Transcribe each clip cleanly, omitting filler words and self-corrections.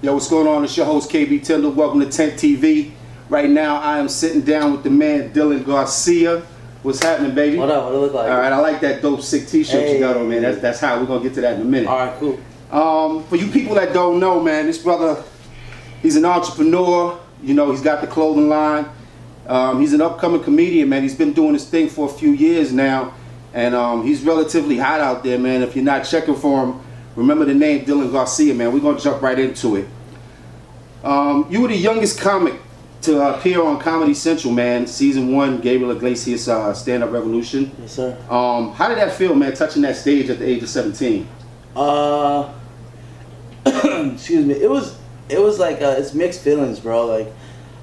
Yo, what's going on? It's your host, KB Tindall. Welcome to TentTV. Right now, I am sitting down with the man, Dillon Garcia. What's happening, baby? What up? What it look like? All right, I like that dope, sick t-shirt you got on, man. That's how we're going to get to that in a minute. All right, cool. For you people that don't know, man, this brother, he's an entrepreneur. You know, he's got the clothing line. He's an upcoming comedian, man. He's been doing this thing for a few years now. And he's relatively hot out there, man. If you're not checking for him, remember the name Dillon Garcia, man. We're going to jump right into it. You were the youngest comic to appear on Comedy Central, man. Season 1, Gabriel Iglesias Stand-Up Revolution. Yes, sir. How did that feel, man, touching that stage at the age of 17? Excuse me. It was like, it's mixed feelings, bro. Like,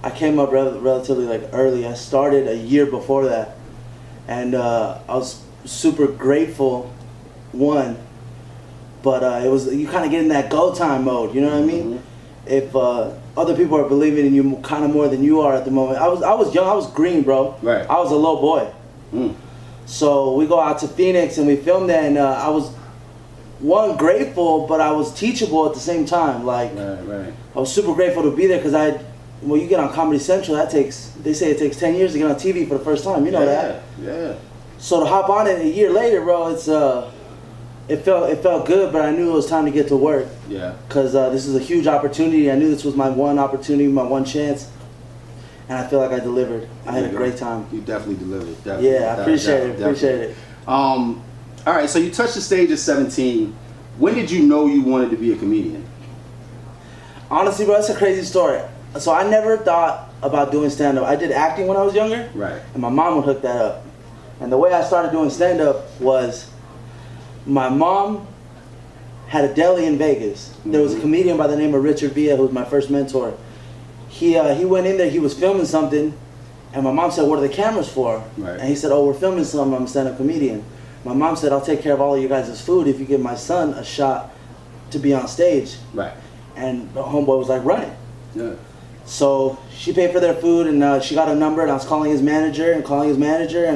I came up relatively like early. I started a year before that. And I was super grateful, one. But it was, you kind of get in that go time mode, you know what I mean? Mm-hmm. If other people are believing in you kind of more than you are at the moment. I was young, I was green, bro. Right. I was a little boy. So we go out to Phoenix and we filmed that, and I was, one, grateful, but I was teachable at the same time. Like, right. I was super grateful to be there because when you get on Comedy Central, they say it takes 10 years to get on TV for the first time. You know that? Yeah. So to hop on it a year later, bro, it felt good, but I knew it was time to get to work. Yeah. Because this is a huge opportunity. I knew this was my one opportunity, my one chance, and I feel like I delivered. I had a great time. You definitely delivered. Definitely. Yeah, I appreciate it. All right, so you touched the stage at 17. When did you know you wanted to be a comedian? Honestly, bro, that's a crazy story. So I never thought about doing stand-up. I did acting when I was younger. Right. And my mom would hook that up. And the way I started doing stand-up was, my mom had a deli in Vegas. There was a comedian by the name of Richard Villa, who was my first mentor. He went in there, he was filming something, and my mom said, "What are the cameras for?" Right. And he said, "Oh, we're filming something, I'm a stand-up comedian." My mom said, "I'll take care of all of you guys' food if you give my son a shot to be on stage." Right. And the homeboy was like, "Run it." Yeah. So she paid for their food, and she got a number, and I was calling his manager, and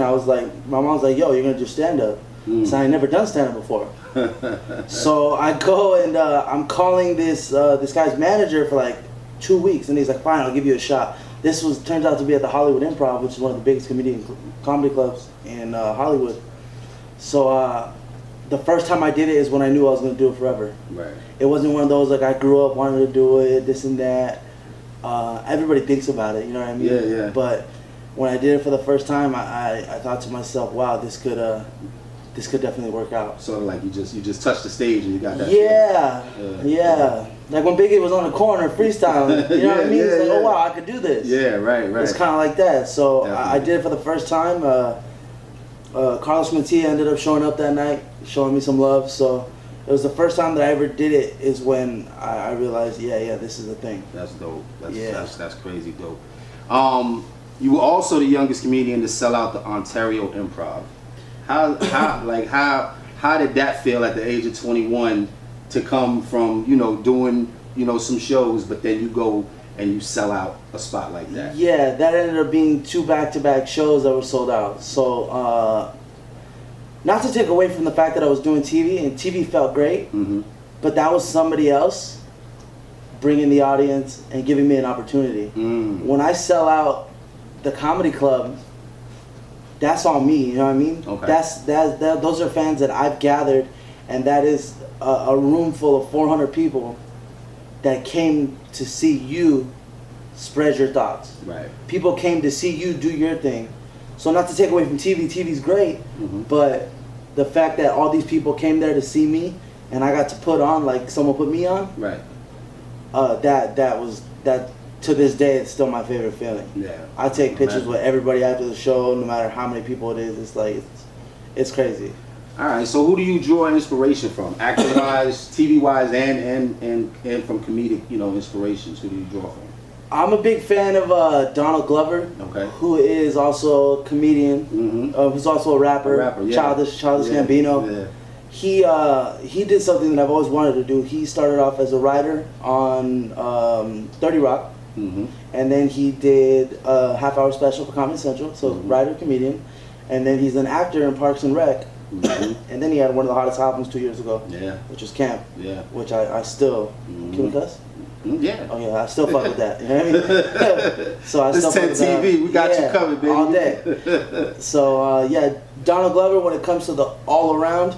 I was like, my mom was like, "Yo, you're gonna do stand-up." So I had never done stand-up before. So I go and I'm calling this guy's manager for like 2 weeks, and he's like, "Fine, I'll give you a shot." This turns out to be at the Hollywood Improv, which is one of the biggest comedy clubs in Hollywood. So the first time I did it is when I knew I was going to do it forever. Right. It wasn't one of those like I grew up wanting to do it, this and that. Everybody thinks about it, you know what I mean? Yeah. But when I did it for the first time, I thought to myself, wow, this could definitely work out. Sort of like you just touched the stage and you got that. Yeah. Like when Biggie was on the corner freestyling, you know what I mean? It's like, oh wow, I could do this. Yeah, right. It's kind of like that. So I did it for the first time. Carlos Mencia ended up showing up that night, showing me some love. So it was the first time that I ever did it. Is when I realized, yeah, this is the thing. That's dope. That's crazy dope. You were also the youngest comedian to sell out the Ontario Improv. How did that feel at the age of 21 to come from, doing, some shows, but then you go and you sell out a spot like that? Yeah, that ended up being 2 back-to-back shows that were sold out. So, not to take away from the fact that I was doing TV, and TV felt great, but that was somebody else bringing the audience and giving me an opportunity. When I sell out the comedy club, that's on me, you know what I mean? Okay. Those are fans that I've gathered, and that is a room full of 400 people that came to see you spread your thoughts. Right. People came to see you do your thing. So not to take away from TV, TV's great, but the fact that all these people came there to see me, and I got to put on like someone put me on. Right. That to this day, it's still my favorite feeling. Yeah. I take pictures with everybody after the show, no matter how many people it is. It's like, it's crazy. All right. So who do you draw inspiration from, acting-wise, TV-wise, and from comedic, inspirations? Who do you draw from? I'm a big fan of Donald Glover, who is also a comedian, who's also a rapper, Childish Gambino. Yeah. He did something that I've always wanted to do. He started off as a writer on 30 Rock. And then he did a half-hour special for Comedy Central, so writer, comedian, and then he's an actor in Parks and Rec, and then he had one of the hottest albums 2 years ago, which was Camp, which I still, can we cuss? Yeah. Oh yeah, I still fuck with that. You know what I mean? So I This still fuck with that. TentTV, we got you covered, baby. All day. So yeah, Donald Glover when it comes to the all around.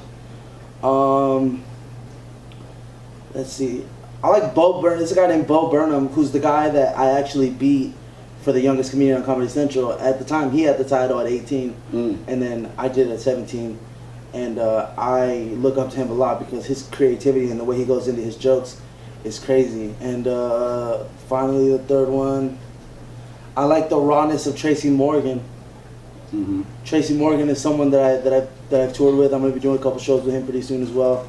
Let's see. I like Bo Burnham. There's a guy named Bo Burnham who's the guy that I actually beat for the youngest comedian on Comedy Central. At the time, he had the title at 18, and then I did it at 17. And I look up to him a lot because his creativity and the way he goes into his jokes is crazy. And finally, the third one, I like the rawness of Tracy Morgan. Tracy Morgan is someone that I've toured with. I'm gonna be doing a couple shows with him pretty soon as well.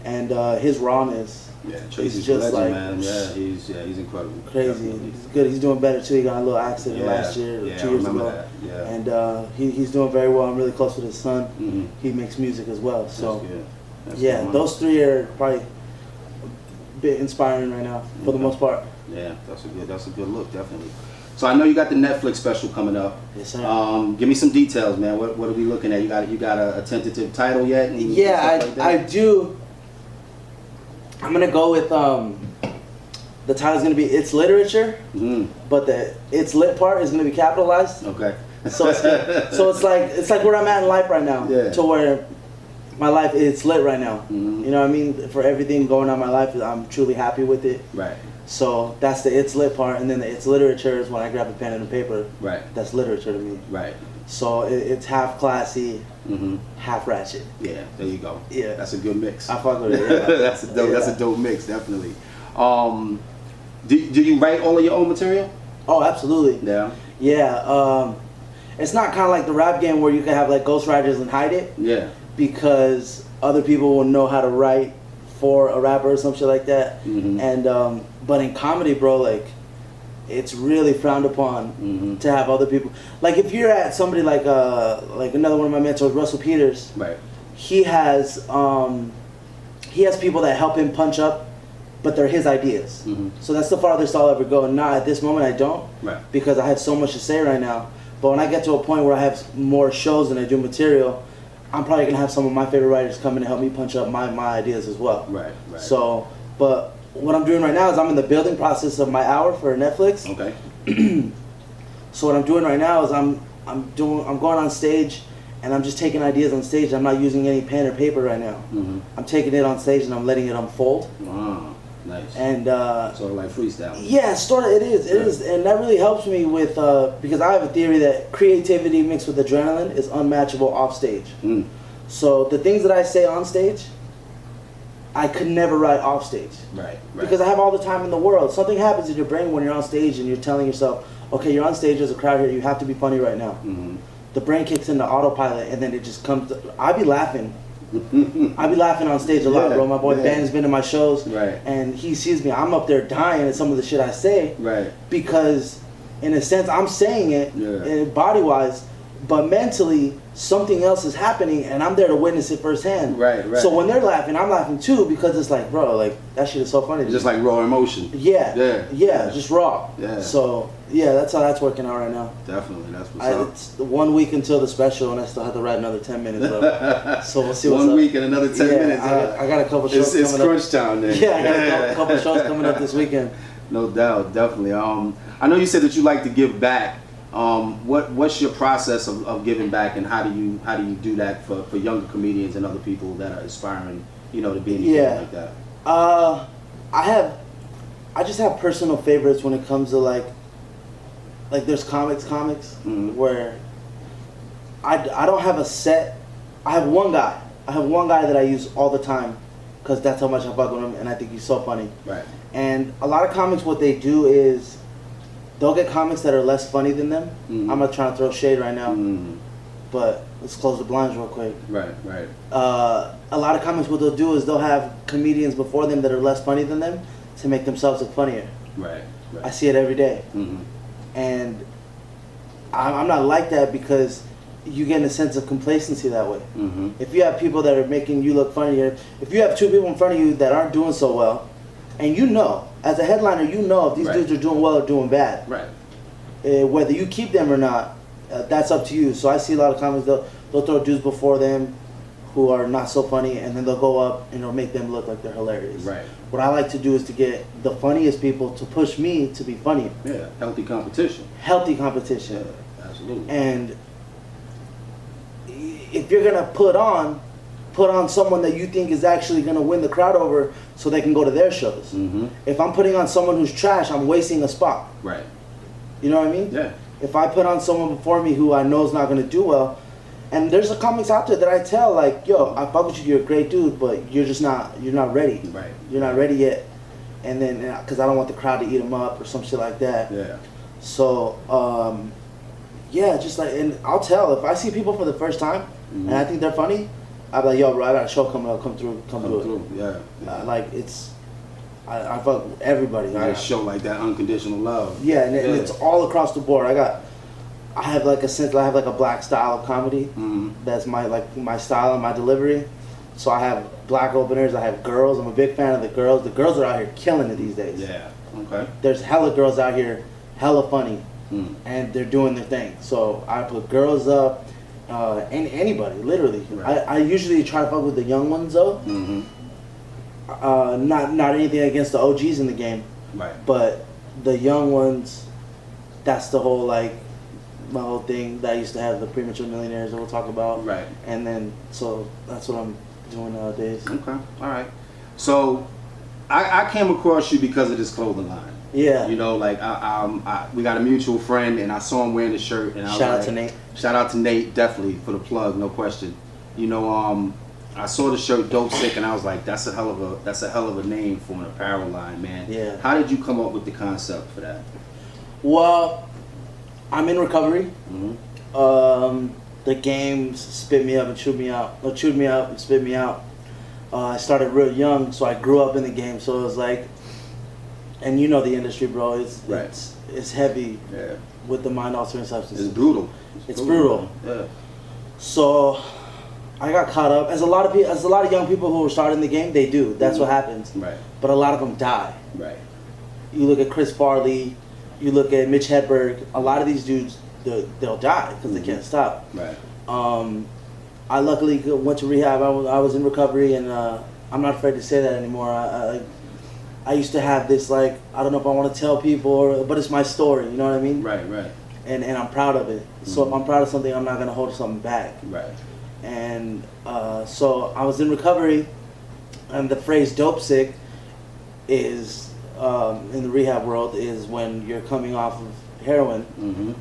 And his rawness. Yeah, Tracy's just a legend, like, man. He's incredible. Crazy. Definitely. He's good. He's doing better too. He got a little accident last year, 2 years ago. That. Yeah. And he's doing very well. I'm really close with his son. He makes music as well. So That's yeah, good. those three are probably a bit inspiring right now for the most part. Yeah, that's a good look, definitely. So I know you got the Netflix special coming up. Yes, sir. Give me some details, man. What are we looking at? You got a tentative title yet? And Yeah, stuff like that? I do. I'm gonna go with the title's gonna be It's Literature, but the It's Lit part is gonna be capitalized. Okay. So it's like where I'm at in life right now. Yeah. To where my life is lit right now. You know what I mean? For everything going on in my life, I'm truly happy with it. Right. So that's the It's Lit part, and then the It's Literature is when I grab a pen and a paper. Right. That's literature to me. Right. So it's half classy, half ratchet. Yeah, there you go. Yeah. That's a good mix. I fuck with it. Yeah. That's a dope mix, definitely. Do you write all of your own material? Oh, absolutely. Yeah. Yeah. It's not kind of like the rap game where you can have like ghostwriters and hide it. Yeah. Because other people will know how to write for a rapper or some shit like that. And but in comedy, bro, like it's really frowned upon to have other people. Like if you're at somebody like another one of my mentors, Russell Peters. Right. He has people that help him punch up, but they're his ideas. So that's the farthest I'll ever go. And now at this moment I don't, because I have so much to say right now. But when I get to a point where I have more shows than I do material, I'm probably gonna have some of my favorite writers come in and help me punch up my ideas as well. Right. So, but what I'm doing right now is I'm in the building process of my hour for Netflix. Okay. So what I'm doing right now is I'm going on stage, and I'm just taking ideas on stage. I'm not using any pen or paper right now. I'm taking it on stage and I'm letting it unfold. Wow, nice. And sort of like freestyle. yeah, sort of. It is, and that really helps me with because I have a theory that creativity mixed with adrenaline is unmatchable off stage. So the things that I say on stage, I could never write off stage. Right. Because I have all the time in the world. Something happens in your brain when you're on stage and you're telling yourself, okay, you're on stage, there's a crowd here, you have to be funny right now. The brain kicks into autopilot and then it just comes I be laughing. I be laughing on stage a lot, bro. My boy Ben's been to my shows, and he sees me. I'm up there dying at some of the shit I say, because in a sense I'm saying it body-wise, but mentally something else is happening and I'm there to witness it firsthand. So when they're laughing, I'm laughing too, because it's like, bro, like that shit is so funny. Just like raw emotion. Yeah, just raw. So yeah, that's how that's working out right now. Definitely, that's what's up. It's 1 week until the special, and I still have to write another 10 minutes. So we'll see what's up. 1 week and another 10 minutes. I got a couple shows coming up. It's crunch time then. Yeah, I got a couple shows coming up this weekend. No doubt, definitely. I know you said that you like to give back. What's your process of giving back, and how do you do that for younger comedians and other people that are aspiring, to be in the game like that? I just have personal favorites when it comes to like there's comics where I don't have a set. I have one guy that I use all the time because that's how much I fuck with him and I think he's so funny. And a lot of comics, what they do is they'll get comics that are less funny than them. I'm not trying to throw shade right now, but let's close the blinds real quick. A lot of comics, what they'll do is they'll have comedians before them that are less funny than them to make themselves look funnier. I see it every day. And I'm not like that, because you get in a sense of complacency that way. If you have people that are making you look funnier, if you have two people in front of you that aren't doing so well, and as a headliner, if these dudes are doing well or doing bad. Whether you keep them or not, that's up to you. So I see a lot of comics, they'll throw dudes before them who are not so funny, and then they'll go up and it'll make them look like they're hilarious. Right. What I like to do is to get the funniest people to push me to be funnier. Yeah, healthy competition. Healthy competition. Yeah, absolutely. And if you're gonna put on someone that you think is actually gonna win the crowd over, so they can go to their shows. Mm-hmm. If I'm putting on someone who's trash, I'm wasting a spot. Right. You know what I mean? Yeah. If I put on someone before me who I know is not gonna do well, and there's a comics out there that I tell like, yo, I fuck with you, you're a great dude, but you're not ready. Right. You're not ready yet. And then, because I don't want the crowd to eat them up or some shit like that. Yeah. So, yeah, just like, and I'll tell if I see people for the first time and I think they're funny, I'll be like, yo, bro, I got a show coming up, come through. Yeah. Like it's, I fuck with everybody. I show like that unconditional love. Yeah, and it's all across the board. I have like a black style of comedy. Mm-hmm. That's my style and my delivery. So I have black openers. I have girls. I'm a big fan of the girls. The girls are out here killing it these days. Yeah. Okay. There's hella girls out here, hella funny, and they're doing their thing. So I put girls up, and anybody, literally. Right. I usually try to fuck with the young ones though. Mm-hmm. Not anything against the OGs in the game, Right. but the young ones, that's the whole like my whole thing that I used to have, the premature millionaires that we'll talk about. Right. And then so that's what I'm doing nowadays. Okay. All right. So I came across you because of this clothing line. Yeah. You know, like we got a mutual friend, and I saw him wearing the shirt, and I was Shout out like, to Nate. Shout out to Nate, definitely for the plug, no question. You know, I saw the shirt Dope Sick, and I was like, that's a hell of a name for an apparel line, man. Yeah. How did you come up with the concept for that? Well, I'm in recovery. Mm-hmm. The games spit me up and chewed me out. Or chewed me up and spit me out. I started real young, so I grew up in the game. So it was like, and you know the industry, bro. It's heavy. Yeah. With the mind altering substances. It's brutal. It's brutal. Yeah. So I got caught up, as a lot of young people who are starting the game, they do. That's what happens. Right. But a lot of them die. Right. You look at Chris Farley, you look at Mitch Hedberg. A lot of these dudes, they'll die because they can't stop. Right. I luckily went to rehab. I was in recovery, and I'm not afraid to say that anymore. I used to have this, like, I don't know if I want to tell people, but it's my story. You know what I mean? Right. Right. And I'm proud of it. So if I'm proud of something, I'm not gonna hold something back. Right. And so I was in recovery, and the phrase "dope sick" is in the rehab world is when you're coming off of heroin. Mm-hmm.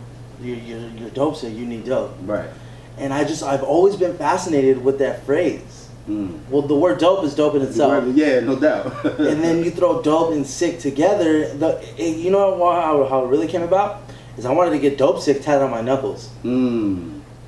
You're dope sick. You need dope. Right. And I've always been fascinated with that phrase. Mm. Well, the word dope is dope in itself. Yeah, no doubt. And then you throw dope and sick together. You know how it really came about is I wanted to get dope sick tatted on my knuckles.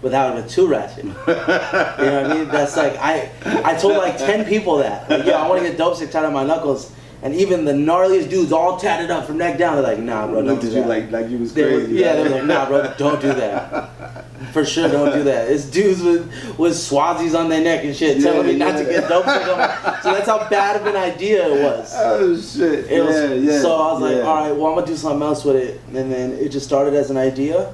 Without it too ratchet. You know what I mean? That's like, I told like 10 people that. Like, yo, I want to get dope sick tatted on my knuckles. And even the gnarliest dudes all tatted up from neck down. They're like, nah, bro, don't do that. Like you was crazy. They were like, nah, bro, don't do that. For sure, don't do that. It's dudes with Swazis on their neck and shit telling me not to get dope sick on my... So that's how bad of an idea it was. Oh, shit. So I was like, all right, well, I'm going to do something else with it. And then it just started as an idea.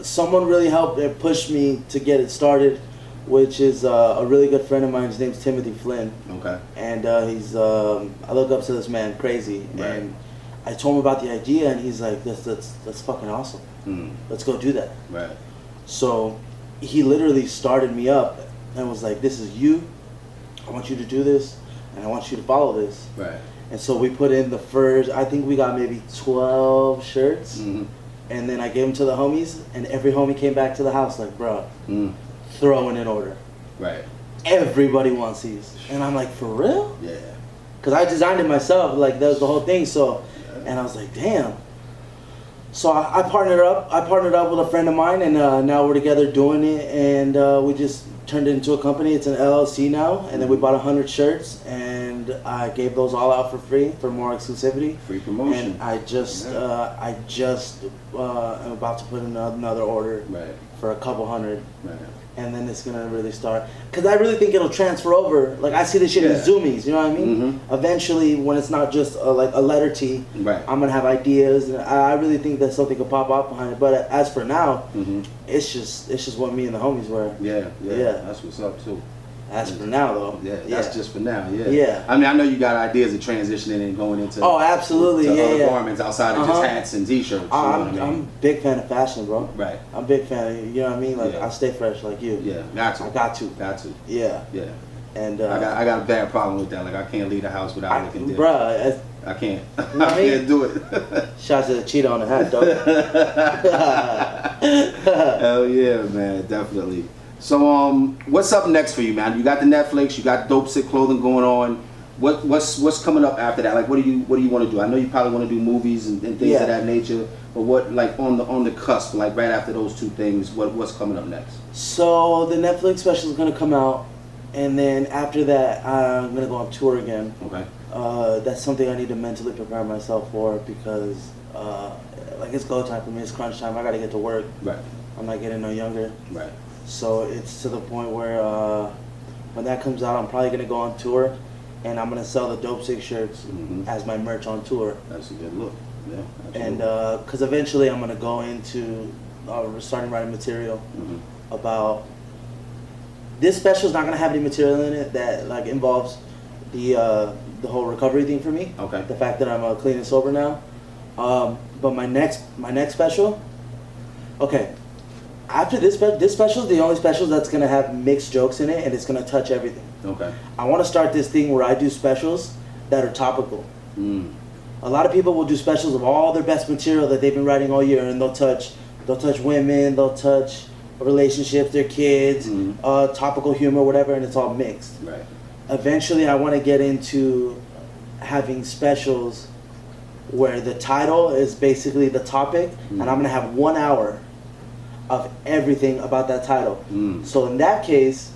Someone really helped and pushed me to get it started, which is a really good friend of mine. His name's Timothy Flynn. Okay. And he's I look up to this man crazy. Right. And I told him about the idea, and he's like, that's fucking awesome. Let's go do that. Right. So he literally started me up and was like, this is you. I want you to do this, and I want you to follow this. Right. And so we put in the first, I think we got maybe 12 shirts. And then I gave them to the homies, and every homie came back to the house like, bro, throw in an order. Right. Everybody wants these. And I'm like, for real? Yeah. Because I designed it myself, like that was the whole thing. So, and I was like, damn. So I partnered up with a friend of mine, and now we're together doing it, and we just turned it into a company. It's an LLC now, and then we bought 100 shirts, and I gave those all out for free for more exclusivity. Free promotion. And I just am about to put in another order for a couple hundred. Right. and then it's gonna really start. Cause I really think it'll transfer over. Like I see this shit in zoomies, you know what I mean? Eventually, when it's not just like a letter T, right. I'm gonna have ideas, and I really think that something could pop up behind it. But as for now, it's just what me and the homies wear. Yeah. That's what's up too. As for now, though. Yeah, that's just for now. Yeah. Yeah. I mean, I know you got ideas of transitioning and going into absolutely, other garments outside of just hats and t-shirts. I'm a big fan of fashion, bro. Right. I'm a big fan. You know what I mean? Like I stay fresh, like you. Yeah, got to. I got to. Got to. Yeah. Yeah. And I got a bad problem with that. Like I can't leave the house without looking different. Bruh, I can't. You know I can't do it. Shout out to the cheetah on the hat, though. Hell yeah, man, definitely. So what's up next for you, man? You got the Netflix, you got Dope Sick clothing going on. What's coming up after that? Like what do you want to do? I know you probably want to do movies and things of that nature, but what like on the cusp, like right after those two things, what's coming up next? So the Netflix special is gonna come out, and then after that I'm gonna go on tour again. Okay. That's something I need to mentally prepare myself for because like it's go time for me, it's crunch time. I gotta get to work. Right. I'm not getting no younger. Right. So it's to the point where when that comes out, I'm probably gonna go on tour, and I'm gonna sell the Dope Sick shirts as my merch on tour. That's a good look. Yeah. Absolutely. And because eventually I'm gonna go into starting writing material about. This special's not gonna have any material in it that like involves the whole recovery thing for me. Okay. The fact that I'm clean and sober now. But my next special. Okay. After this special is the only special that's gonna have mixed jokes in it, and it's gonna touch everything. Okay. I want to start this thing where I do specials that are topical. A lot of people will do specials of all their best material that they've been writing all year, and they'll touch women, they'll touch relationships, their kids, topical humor, whatever, and it's all mixed. Right. Eventually, I want to get into having specials where the title is basically the topic, and I'm gonna have 1 hour of everything about that title. So in that case,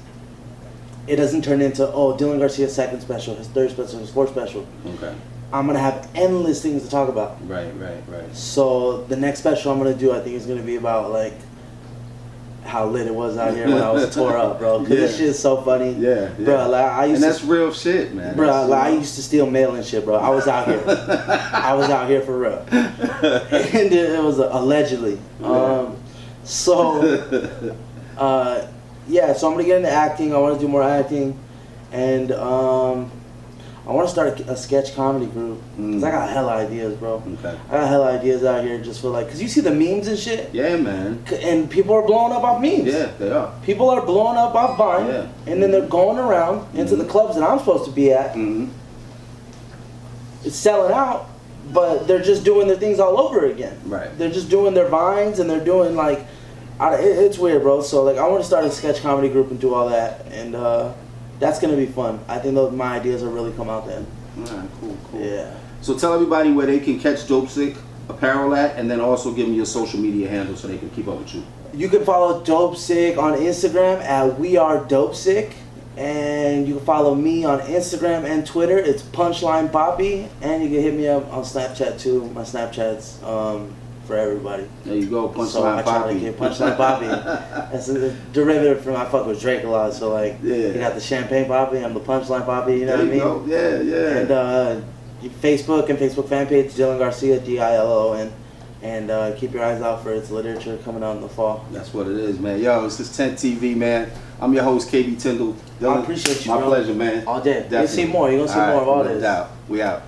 it doesn't turn into Dillon Garcia's second special, his third special, his fourth special. Okay. I'm gonna have endless things to talk about. Right. So the next special I'm gonna do, I think, is gonna be about like how lit it was out here when I was tore up, bro. Cause this shit is so funny. Yeah. Bro, like I used that's real shit, man. Bro, like, I used to steal mail and shit, bro. I was out here. I was out here for real. And it was allegedly. So I'm gonna get into acting. I want to do more acting, and I want to start a sketch comedy group because I got hella ideas, bro. Okay. I got hella ideas out here just for like, cause you see the memes and shit. Yeah, man. And people are blowing up off memes. Yeah, they are. People are blowing up off Vine, and then they're going around into the clubs that I'm supposed to be at. It's selling out, but they're just doing their things all over again. Right. They're just doing their Vines, and they're doing like, it's weird, bro. So like, I want to start a sketch comedy group and do all that, and that's gonna be fun. I think my ideas will really come out then. Alright, cool. Yeah. So tell everybody where they can catch Dope Sick Apparel at, and then also give them your social media handle so they can keep up with you. You can follow Dope Sick on Instagram at We Are Dope Sick, and you can follow me on Instagram and Twitter. It's Punchline Poppy, and you can hit me up on Snapchat too. My Snapchat's for everybody. There you go, Punchline So I try Poppy. to get Punchline Poppy. That's a derivative from I fuck with Drake a lot. So like, you got the Champagne Poppy, I'm the Punchline Poppy. You know what I mean? Go. Yeah. And Facebook and Facebook fan page Dillon Garcia, Dillon, and keep your eyes out for its literature coming out in the fall. That's what it is, man. Yo, it's just TentTV, man. I'm your host, KB Tyndall. I appreciate you, My bro. pleasure, man. All day. Definitely. You'll see more. You're gonna see more of all this. No doubt. We out.